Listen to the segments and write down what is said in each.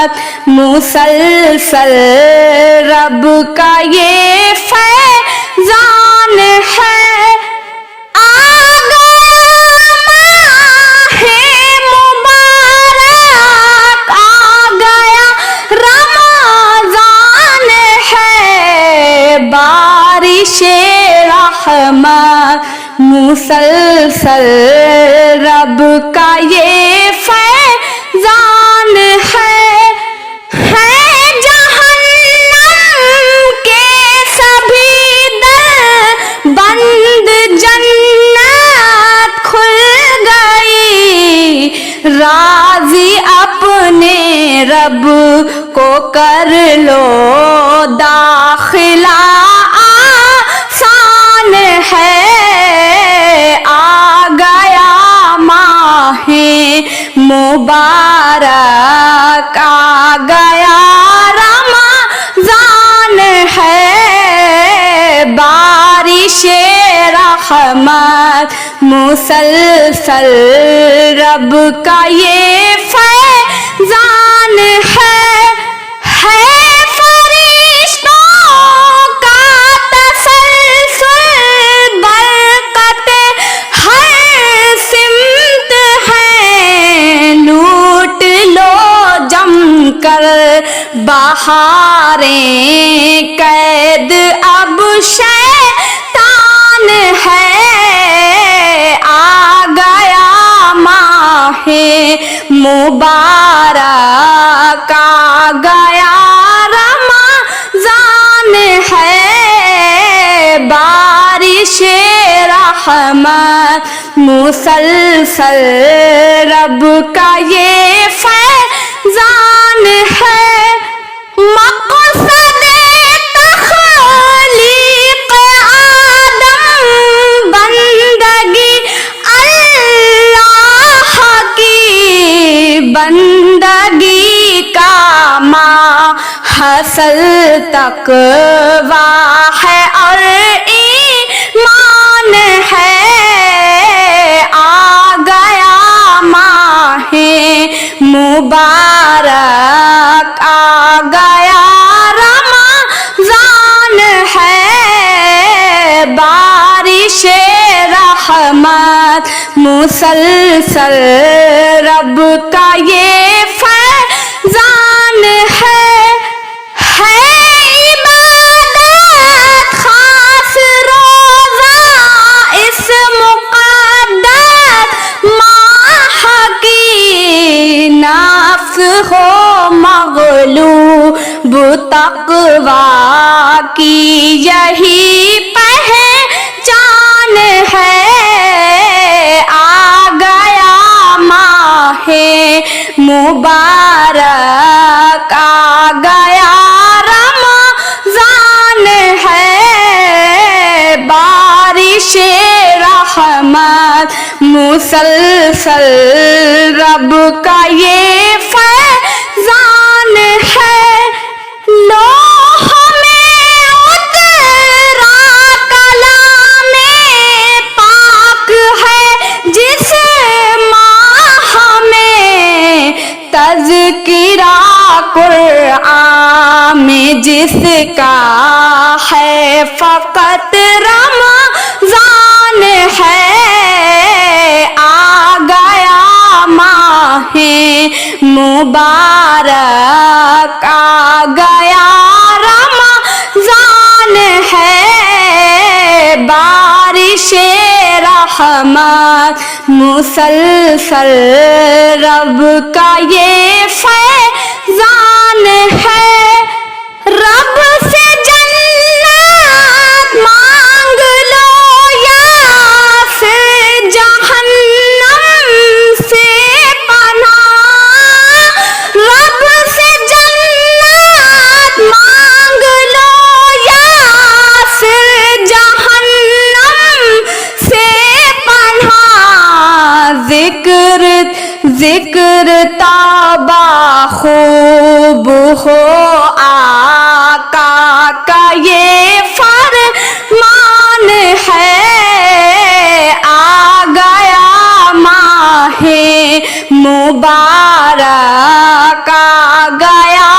رحمت مسلسل رب کا یہ فیضان ہے رحمت مسلسل رب کا یہ فیضان ہے جہنم کے سبھی در بند جنت کھل گئی راضی اپنے رب کو کر لو داخلہ ہے آ گیا ماہ مبارک آ گیا رمضان ہے بارش رحمت مسلسل رب کا یہ فیضان ہے کر بہاریں قید اب شیطان ہے آ گیا ماہ مبارک آ گیا رمضان ہے بارش رحمت مسلسل رب کا یہ فیضان ہے مقصد تخلیق آدم بندگی اللہ کی بندگی کا حاصل تقویٰ ہے اور ایمان ہے آ گیا ماہ مبارک آ گیا رمضان ہے بارش رحمت مسلسل رب کا یہ فیضان ہے عبادت خاص روزہ اس مقدس ماہ کی نفس ہو مغلوب تقویٰ کی یہی پہچان ہے آ گیا ماہ مبارک آ گیا رمضان ہے بارش رحمت مسلسل رب کا یہ فیضان ہے لوح میں اترا کلام پاک ہے جس ماہ میں تذکرہ قرآن میں جس کا ہے فقط رمضان ہے آ گیا ماہ مبارک آ گیا رمضان ہے بارش رحمت مسلسل رب کا یہ فیضان ہے رب سے جنت مانگ لو یا پھر جہنم سے پناہ رب سے جنت مانگ لو یا پھر جہنم سے پناہ ذکر تابا خوب ہو آقا کا یہ فرمان ہے آ گیا ماہ مبارک آ گیا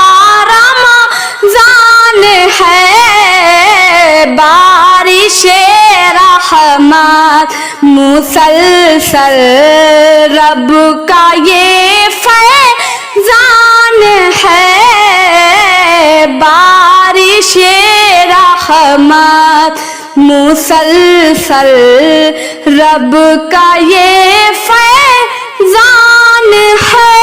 رمضان ہے بارش رحمت مسلسل رب کا یہ فیضان ہے بارش رحمت مسلسل رب کا یہ فیضان ہے